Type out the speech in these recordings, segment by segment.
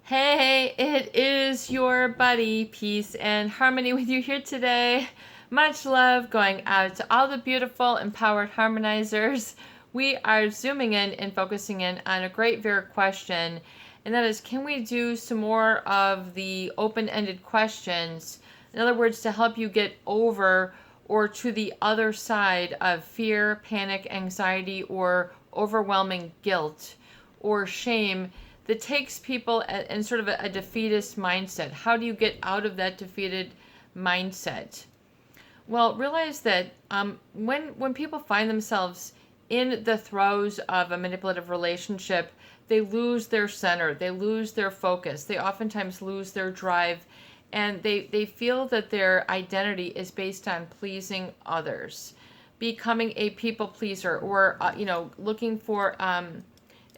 Hey, it is your buddy, Peace and Harmony with you here today. Much love going out to all the beautiful, empowered harmonizers. We are zooming in and focusing in on a great Vera question, and that is, can we do some more of the open-ended questions? In other words, to help you get over or to the other side of fear, panic, anxiety, or overwhelming guilt or shame that takes people in sort of a defeatist mindset. How do you get out of that defeated mindset? Well, realize that when people find themselves in the throes of a manipulative relationship, they lose their center, they lose their focus, they oftentimes lose their drive, and they feel that their identity is based on pleasing others, becoming a people pleaser, or looking for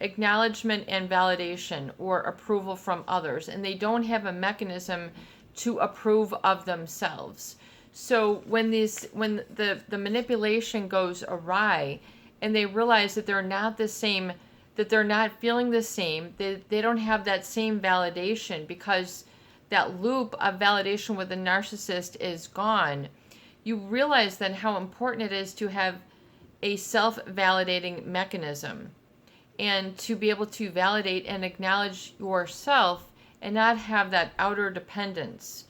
acknowledgement and validation or approval from others, and they don't have a mechanism to approve of themselves. So when the manipulation goes awry and they realize that they're not the same, that they're not feeling the same, they don't have that same validation because that loop of validation with the narcissist is gone, you realize then how important it is to have a self-validating mechanism and to be able to validate and acknowledge yourself and not have that outer dependence.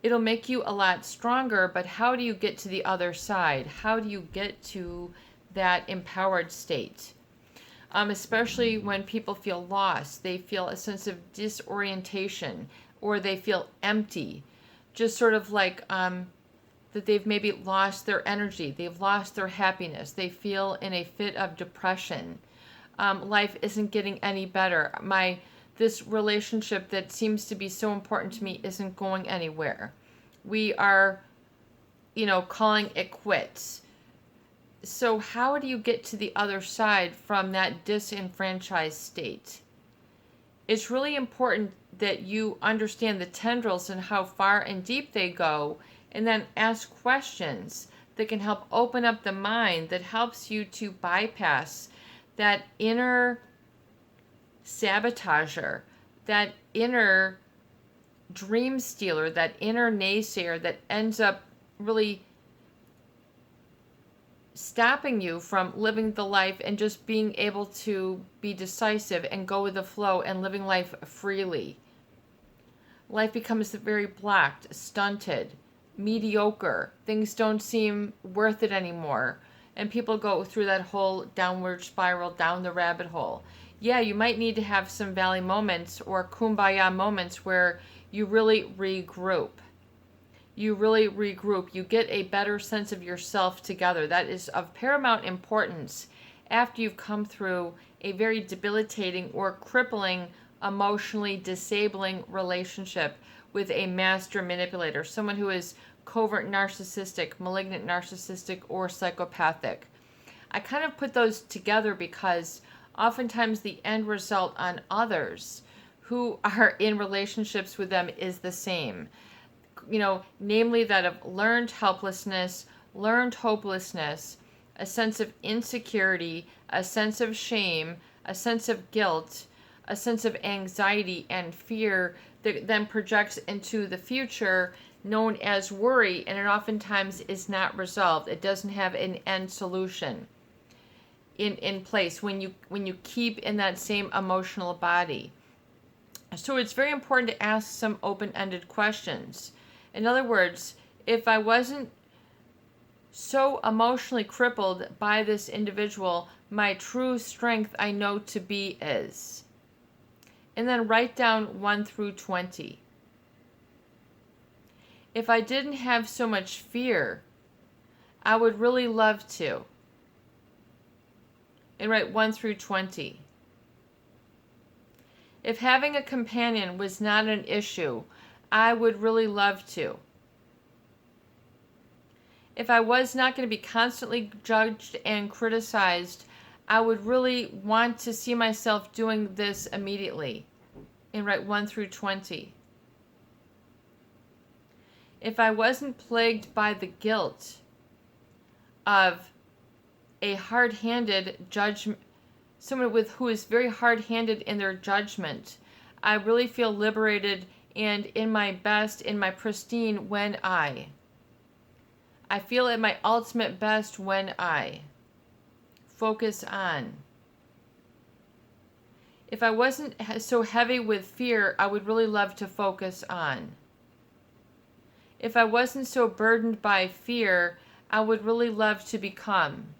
It'll make you a lot stronger, but how do you get to the other side? How do you get to that empowered state? Especially when people feel lost, they feel a sense of disorientation, or they feel empty, just sort of like that they've maybe lost their energy, they've lost their happiness, they feel in a fit of depression. Life isn't getting any better. This relationship that seems to be so important to me isn't going anywhere. We are, calling it quits. So how do you get to the other side from that disenfranchised state? It's really important that you understand the tendrils and how far and deep they go, and then ask questions that can help open up the mind, that helps you to bypass that inner sabotager, that inner dream stealer, that inner naysayer that ends up really stopping you from living the life and just being able to be decisive and go with the flow and living life freely. Life becomes very blocked, stunted, mediocre. Things don't seem worth it anymore. And people go through that whole downward spiral, down the rabbit hole. Yeah, you might need to have some valley moments or kumbaya moments where you really regroup. You get a better sense of yourself together. That is of paramount importance after you've come through a very debilitating or crippling, emotionally disabling relationship with a master manipulator, someone who is covert narcissistic, malignant narcissistic, or psychopathic. I kind of put those together because oftentimes the end result on others who are in relationships with them is the same. Namely that of learned helplessness, learned hopelessness, a sense of insecurity, a sense of shame, a sense of guilt, a sense of anxiety and fear that then projects into the future, known as worry, and it oftentimes is not resolved. It doesn't have an end solution in place when you keep in that same emotional body. So it's very important to ask some open-ended questions. In other words, if I wasn't so emotionally crippled by this individual, my true strength I know to be is. And then write down 1 through 20. If I didn't have so much fear, I would really love to. And write 1 through 20. If having a companion was not an issue, I would really love to. If I was not going to be constantly judged and criticized, I would really want to see myself doing this immediately. And write 1 through 20. If I wasn't plagued by the guilt of a hard-handed judgment, someone who is very hard-handed in their judgment, I really feel liberated and in my best, in my pristine when I feel at my ultimate best when I focus on. If I wasn't so heavy with fear, I would really love to focus on. If I wasn't so burdened by fear, I would really love to become.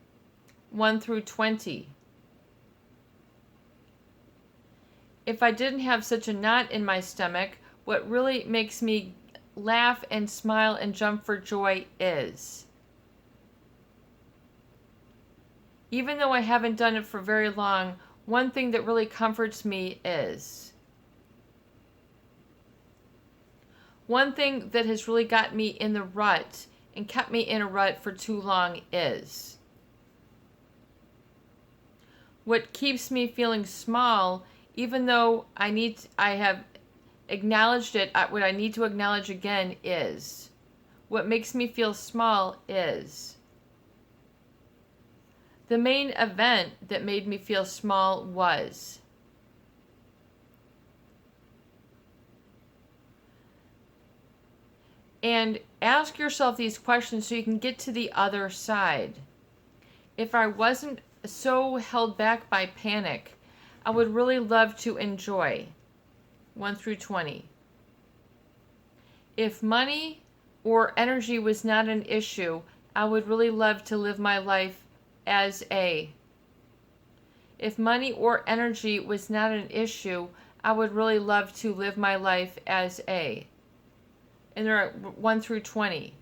1 through 20. If I didn't have such a knot in my stomach, what really makes me laugh and smile and jump for joy is. Even though I haven't done it for very long, one thing that really comforts me is. One thing that has really got me in the rut and kept me in a rut for too long is. What keeps me feeling small, even though I have acknowledged it, what I need to acknowledge again is. What makes me feel small is. The main event that made me feel small was. And ask yourself these questions so you can get to the other side. If I wasn't so held back by panic, I would really love to enjoy. 1 through 20. If money or energy was not an issue, I would really love to live my life as a. If money or energy was not an issue, I would really love to live my life as a. And there are 1 through 20.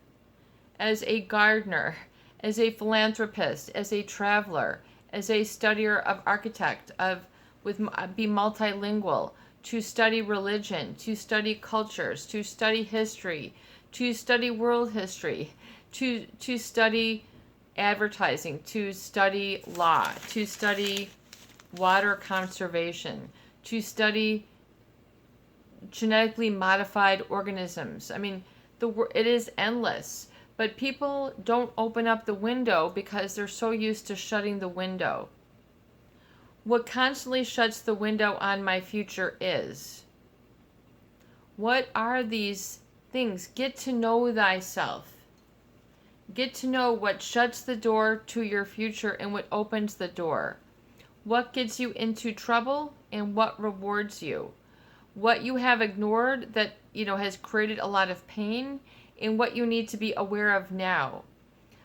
As a gardener, as a philanthropist, as a traveler, as a studier of architect, be multilingual, to study religion, to study cultures, to study history, to study world history, to study advertising, to study law, to study water conservation, to study genetically modified organisms. I mean, it is endless, but people don't open up the window because they're so used to shutting the window. What constantly shuts the window on my future is. What are these things? Get to know thyself. Get to know what shuts the door to your future and what opens the door. What gets you into trouble and what rewards you. What you have ignored that, has created a lot of pain and what you need to be aware of now.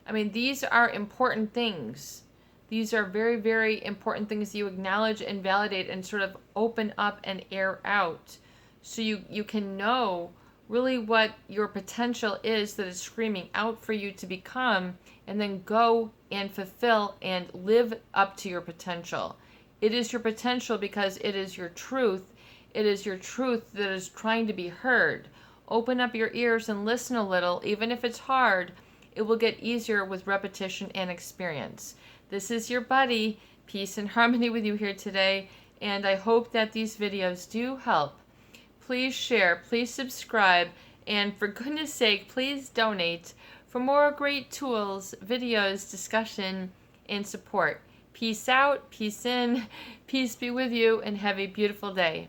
I mean, these are important things. These are very, very important things you acknowledge and validate and sort of open up and air out so you can know really what your potential is that is screaming out for you to become, and then go and fulfill and live up to your potential. It is your potential because it is your truth. It is your truth that is trying to be heard. Open up your ears and listen a little. Even if it's hard, it will get easier with repetition and experience. This is your buddy, Peace and Harmony, with you here today, and I hope that these videos do help. Please share, please subscribe, and for goodness sake, please donate for more great tools, videos, discussion, and support. Peace out, peace in, peace be with you, and have a beautiful day.